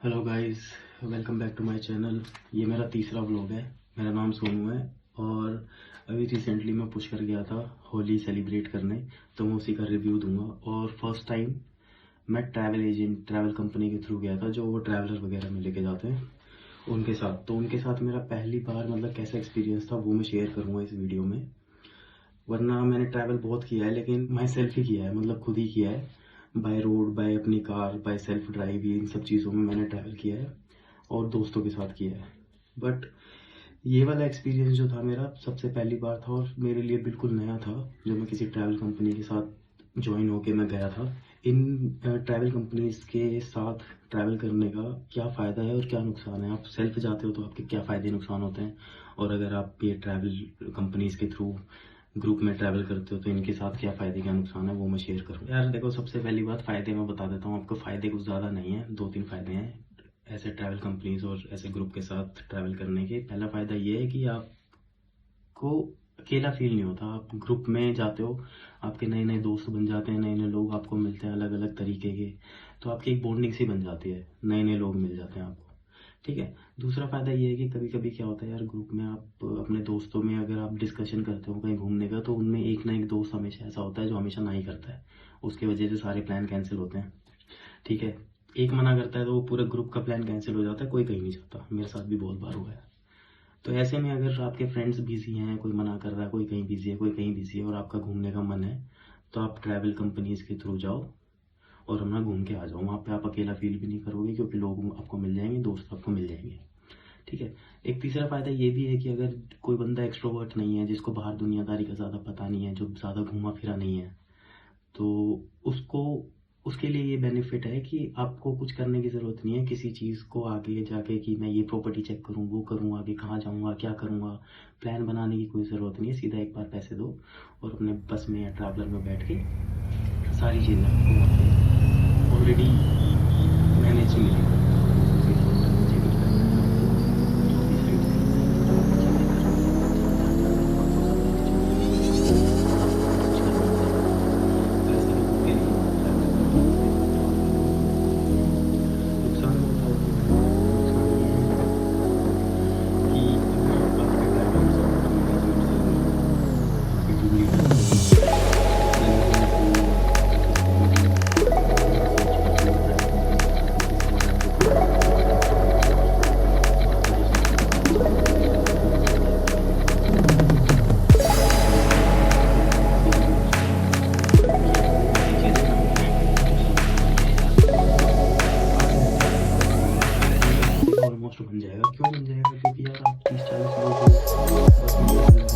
Hello guys, welcome back to my channel. ये मेरा तीसरा व्लॉग है। मेरा नाम सोनू है और अभी रिसेंटली मैं पुष्कर गया था होली सेलिब्रेट करने, तो मैं उसी का रिव्यू दूंगा। और फर्स्ट टाइम मैं ट्रैवल कंपनी के थ्रू गया था, जो वो ट्रैवलर वगैरह में लेके जाते हैं उनके साथ। तो उनके साथ मेरा पहली बार मतलब कैसा एक्सपीरियंस था वो मैं शेयर करूँगा इस वीडियो में। वरना मैंने ट्रैवल बहुत किया है, लेकिन मैं सेल्फ ही किया है, मतलब खुद ही किया है। बाय रोड, बाय अपनी कार, बाय सेल्फ ड्राइव, इन सब चीज़ों में मैंने ट्रैवल किया है और दोस्तों के साथ किया है। बट ये वाला एक्सपीरियंस जो था मेरा सबसे पहली बार था और मेरे लिए बिल्कुल नया था, जो मैं किसी ट्रैवल कंपनी के साथ ज्वाइन होके मैं गया था। इन ट्रैवल कंपनीज के साथ ट्रैवल करने का क्या फ़ायदा है और क्या नुकसान है। आप सेल्फ जाते हो तो आपके क्या फ़ायदे नुकसान होते हैं, और अगर आप ये ट्रैवल कंपनीज के थ्रू ग्रुप में ट्रैवल करते हो तो इनके साथ क्या फ़ायदे क्या नुकसान है वो मैं शेयर करूँ। यार देखो, सबसे पहली बात फ़ायदे मैं बता देता हूँ आपको। फ़ायदे कुछ ज़्यादा नहीं है, 2-3 फ़ायदे हैं ऐसे ट्रैवल कंपनीज और ऐसे ग्रुप के साथ ट्रैवल करने के। पहला फ़ायदा ये है कि आपको अकेला फील नहीं होता। आप ग्रुप में जाते हो, आपके नए नए दोस्त बन जाते हैं, नए नए लोग आपको मिलते हैं अलग अलग तरीके के, तो आपकी एक बॉन्डिंग सी बन जाती है, नए नए लोग मिल जाते हैं आपको। ठीक है। दूसरा फ़ायदा ये है कि कभी कभी क्या होता है यार, ग्रुप में आप अपने दोस्तों में अगर आप डिस्कशन करते हो कहीं घूमने का, तो उनमें एक ना एक दोस्त हमेशा ऐसा होता है जो हमेशा ना ही करता है। उसकी वजह से सारे प्लान कैंसिल होते हैं। ठीक है। एक मना करता है तो वो पूरे ग्रुप का प्लान कैंसिल हो जाता है, कोई कहीं नहीं जाता। मेरे साथ भी बहुत बार हुआ है। तो ऐसे में अगर आपके फ्रेंड्स बिजी हैं, कोई मना कर रहा है, कोई कहीं बिजी है, कोई कहीं बिजी है, और आपका घूमने का मन है, तो आप ट्रैवल कंपनीज के थ्रू जाओ और अपना घूम के आ जाओ। वहाँ पे आप अकेला फील भी नहीं करोगे, क्योंकि लोग आपको मिल जाएंगे, दोस्त आपको मिल जाएंगे। ठीक है। एक तीसरा फ़ायदा ये भी है कि अगर कोई बंदा एक्सट्रोवर्ट नहीं है, जिसको बाहर दुनियादारी का ज़्यादा पता नहीं है, जो ज़्यादा घूमा फिरा नहीं है, तो उसको उसके लिए ये बेनिफिट है कि आपको कुछ करने की ज़रूरत नहीं है किसी चीज़ को आगे जाके, कि मैं ये प्रॉपर्टी चेक करूँ, वो करूँ, आगे कहाँ जाऊँगा, क्या करूँगा। प्लान बनाने की कोई ज़रूरत नहीं है। सीधा एक बार पैसे दो और अपने बस में या ट्रैवलर में बैठ के सारी चीज़ें आपको वहाँ पे ऑलरेडी मैनेज मिलेगी। मुझे कुछ करना है आपको, जो भी साइट सीइंग जो भी चीज़ें करनी है, जहाँ जाना है, आपको सब मैनेज मिलेगी। कुछ करने की ज़रूरत नहीं है। तो ऐसे लोगों के लिए ट्रैवल कंपनीज बेस्ट है। नुकसान मैं बता देता हूँ। नुकसान ये है कि अगर आपके ड्राइवर से आपकी एंगेजमेंट सही नहीं है, आपके टीम लीडर से या लेकिन कोई ऑफिस का मीटिंग या कुछ किसी और ट्रैवल कंपनी के साथ मीटिंग हो रहा है, जो कि आपको नहीं पता है, तो आपका जो सामान है वो सारा का सारा खराब हो जाता है। तो ये भी नुकसान है कि आपको ऐसी चीज़ें ना हो जो सामान खराब हो जाए। आप ट्रैवल कंपनी में आपका एक हफ्ते का ऑलमोस्ट बन जाएगा। क्यों बन जाएगा? क्योंकि यार आप 30-40 लोग हो, बस में ट्रैवल कर रहे हो।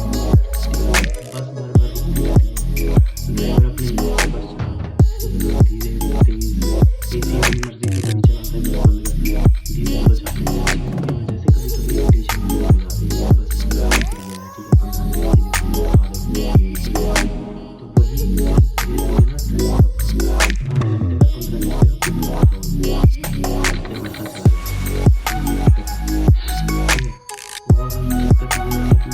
ठीक है। बस बार बार रुकती रहती है, ड्राइवर अपनी लिमिट में बस चलाता है, धीरे तेज, एसी अपनी मर्जी से कभी चलाता है, कभी बंद कर देता है, डीजल बचाते हैं। इनकी वजह से कभी कभी इरिटेशन होने लग जाती है कि यार बस बार बार रुक रही है। ठीक है, 15 मिनट के लिए रुकी है, आधे घंटे के लिए रुकी है, तो वही फिर धीरे धीरे ना ट्रैवल आपका आधे घंटे का, 15 घंटे का कम हो जाता है ऑलमोस्ट, या बढ़ता चला जाता है। ये भी दिक्कत है। ठीक है। और दिक्कत ये है कि जैसे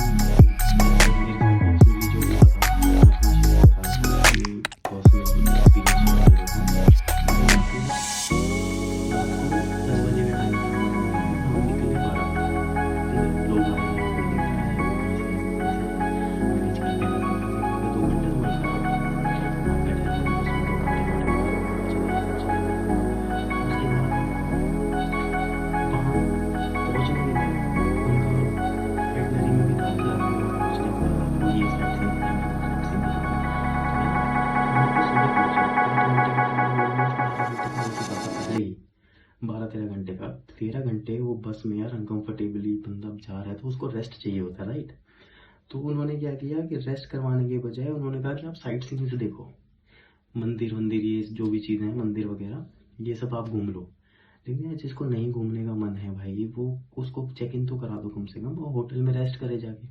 मेरे साथ पर्सनली जो हुआ था, मैं अपना शेयर बता देता हूँ, अपनी पर्सनल एक्सपीरियंस शेयर कर देता हूँ। वहाँ पे रात को 10 बजे का टाइम था, हम निकले 12 बजे। ठीक है। लोग आए हैं, कोई लेट आया है, कोई कैसे है, कोई कैसे है, मैनेज करके लगभग 2 घंटे तो लग जाते हैं। आप बैठे रहो बस में, 2 घंटे बैठे रहो, चले जाओ चले जाओ। उसके बाद वहाँ पहुँचने के बाद उनका आइटनरी में भी था कि आपको यहाँ पहुँचने के बाद आपको ये साइट सीइंग कराएंगे, वो साइट सीइंग कराएंगे। तो यार वहाँ पे सुबह पहुँचे, 8 घंटे का ट्रैवल ऑलमोस्ट 12 घंटे का हो चुका था पहले ही। 12-13 घंटे का, 13 घंटे वो बस में यार अनकंफर्टेबली बंदा जा रहा है, तो उसको रेस्ट चाहिए होता है, राइट। तो उन्होंने क्या किया कि रेस्ट करवाने के बजाय उन्होंने कहा कि आप साइट सीइंग देखो, मंदिर वंदिर, ये जो भी चीज़ें हैं, मंदिर वगैरह, ये सब आप घूम लो। लेकिन यार जिसको नहीं घूमने का मन है भाई, वो उसको चेक इन तो करा दो कम से कम, वो होटल में रेस्ट करे जाके।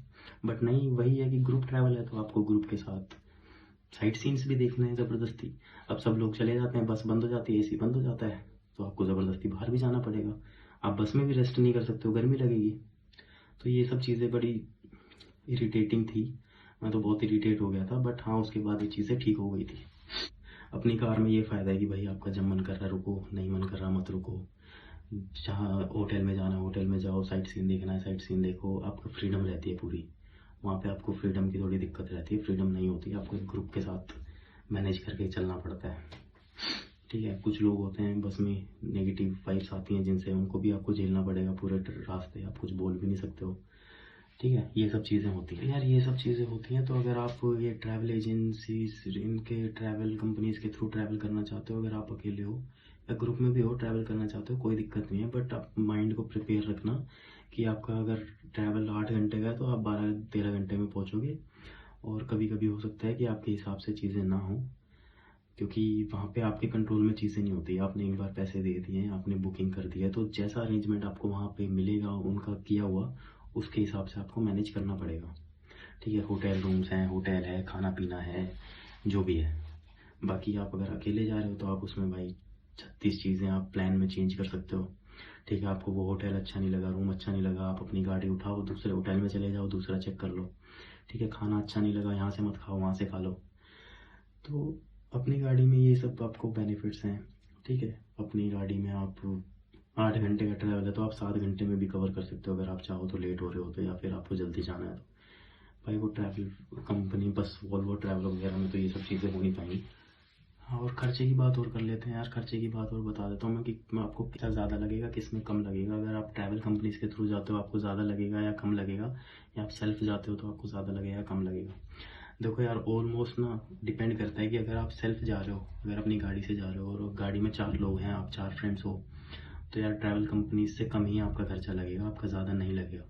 बट नहीं, वही है कि ग्रुप ट्रैवल है तो आपको ग्रुप के साथ साइट सीन्स भी देखना है ज़बरदस्ती। अब सब लोग चले जाते हैं, बस बंद हो जाती है, एसी बंद हो जाता है, तो आपको ज़बरदस्ती बाहर भी जाना पड़ेगा। आप बस में भी रेस्ट नहीं कर सकते हो, गर्मी लगेगी। तो ये सब चीज़ें बड़ी इरिटेटिंग थी। मैं तो बहुत इरिटेट हो गया था, बट हाँ उसके बाद ये चीज़ें ठीक हो गई थी। अपनी कार में ये फ़ायदा है कि भाई आपका जब मन कर रहा है रुको, नहीं मन कर रहा मत रुको। जहाँ होटल में जाना है होटल में जाओ, साइट सीन देखना है साइट सीन देखो, आपको फ्रीडम रहती है पूरी। वहाँ पे आपको फ्रीडम की थोड़ी दिक्कत रहती है, फ्रीडम नहीं होती, आपको एक ग्रुप के साथ मैनेज करके चलना पड़ता है। ठीक है, कुछ लोग होते हैं बस में, नेगेटिव वाइब्स आती हैं जिनसे, उनको भी आपको झेलना पड़ेगा पूरे रास्ते, आप कुछ बोल भी नहीं सकते हो। ठीक है, ये सब चीज़ें होती हैं यार, ये सब चीज़ें होती हैं। तो अगर आप ये ट्रैवल एजेंसीज, इनके ट्रैवल कंपनीज के थ्रू ट्रैवल करना चाहते हो, अगर आप अकेले हो या ग्रुप में भी हो ट्रैवल करना चाहते हो, कोई दिक्कत नहीं है, बट आप माइंड को प्रिपेयर रखना कि आपका अगर ट्रैवल 8 घंटे का है तो आप 12-13 घंटे में पहुँचोगे। और कभी कभी हो सकता है कि आपके हिसाब से चीज़ें ना हो, क्योंकि वहाँ पे आपके कंट्रोल में चीज़ें नहीं होती। आपने एक बार पैसे दे दिए हैं, आपने बुकिंग कर दिया है, तो जैसा अरेंजमेंट आपको वहाँ पे मिलेगा उनका किया हुआ, उसके हिसाब से आपको मैनेज करना पड़ेगा। ठीक है, होटल रूम्स हैं, होटल है, खाना पीना है, जो भी है। बाकी आप अगर अकेले जा रहे हो तो आप उसमें भाई 36 चीज़ें आप प्लान में चेंज कर सकते हो। ठीक है, आपको वो होटल अच्छा नहीं लगा, रूम अच्छा नहीं लगा, आप अपनी गाड़ी उठाओ दूसरे होटल में चले जाओ, दूसरा चेक कर लो। ठीक है, खाना अच्छा नहीं लगा, यहाँ से मत खाओ, वहाँ से खा लो। तो अपनी गाड़ी में ये सब आपको बेनिफिट्स हैं। ठीक है, अपनी गाड़ी में आप 8 घंटे का ट्रैवल है तो आप 7 घंटे में भी कवर कर सकते हो, अगर आप चाहो तो, लेट हो रहे हो तो, या फिर आपको जल्दी जाना है तो। भाई वो ट्रैवल कंपनी, बस वॉल्वो ट्रैवलर वगैरह में तो ये सब चीज़ें हो नहीं पाएंगी। हाँ, और खर्चे की बात और कर लेते हैं यार, खर्चे की बात और बता देता हूँ मैं कि मैं आपको कितना ज़्यादा लगेगा, किस में कम लगेगा। अगर आप ट्रैवल कंपनीज के थ्रू जाते हो आपको ज़्यादा लगेगा या कम लगेगा, या आप सेल्फ जाते हो तो आपको ज़्यादा लगेगा या कम लगेगा। देखो यार, ऑलमोस्ट ना डिपेंड करता है कि अगर आप सेल्फ जा रहे हो, अगर अपनी गाड़ी से जा रहे हो और गाड़ी में 4 लोग हैं, आप 4 फ्रेंड्स हो, तो यार ट्रैवल कंपनी से कम ही आपका खर्चा लगेगा, आपका ज़्यादा नहीं लगेगा।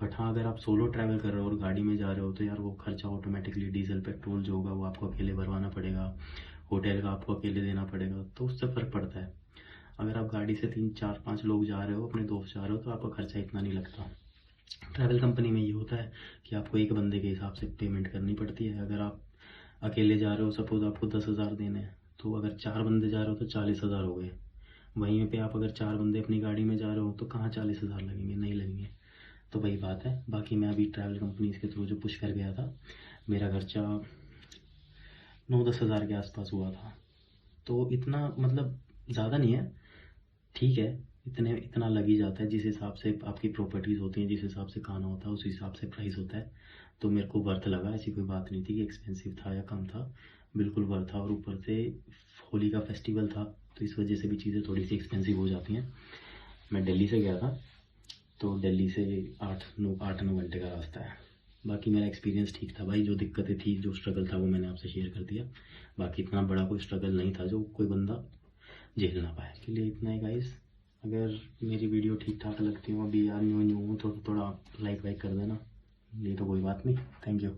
बट हाँ, अगर आप सोलो ट्रैवल कर रहे हो और गाड़ी में जा रहे हो तो यार वो खर्चा ऑटोमेटिकली, डीजल पेट्रोल जो होगा वो आपको अकेले भरवाना पड़ेगा, होटल का आपको अकेले देना पड़ेगा, तो उससे फ़र्क पड़ता है। अगर आप गाड़ी से 3-4-5 लोग जा रहे हो, अपने दोस्त जा रहे हो, तो आपका खर्चा इतना नहीं लगता। ट्रैवल कंपनी में ये होता है कि आपको एक बंदे के हिसाब से पेमेंट करनी पड़ती है। अगर आप अकेले जा रहे हो, सपोज़ आपको 10,000 देने हैं, तो अगर 4 बंदे जा रहे हो तो 40,000 हो गए। वहीं पे आप अगर 4 बंदे अपनी गाड़ी में जा रहे हो तो कहाँ 40,000 लगेंगे, नहीं लगेंगे। तो वही बात है। बाकी मैं अभी ट्रैवल कंपनीज के थ्रू जो पुश कर गया था, मेरा खर्चा 9-10 हज़ार के आसपास हुआ था। तो इतना मतलब ज़्यादा नहीं है, ठीक है, इतना लग ही जाता है। जिस हिसाब से आपकी प्रॉपर्टीज़ होती हैं, जिस हिसाब से खाना होता है, उस हिसाब से प्राइस होता है। तो मेरे को वर्थ लगा, ऐसी कोई बात नहीं थी कि एक्सपेंसिव था या कम था, बिल्कुल वर्थ था। और ऊपर से होली का फेस्टिवल था, तो इस वजह से भी चीज़ें थोड़ी सी एक्सपेंसिव हो जाती हैं। मैं दिल्ली से गया था, तो दिल्ली से 8-9 घंटे का रास्ता है। बाकी मेरा एक्सपीरियंस ठीक था भाई, जो दिक्कतें थी, जो स्ट्रगल था, वो मैंने आपसे शेयर कर दिया। बाकी इतना बड़ा कोई स्ट्रगल नहीं था जो कोई बंदा झेल ना पाए। के लिए इतना ही गाइस। अगर मेरी वीडियो ठीक ठाक लगती हो, अभी यार न्यू न्यू हूँ, तो थोड़ा लाइक वाइक कर देना, नहीं तो कोई बात नहीं। Thank you.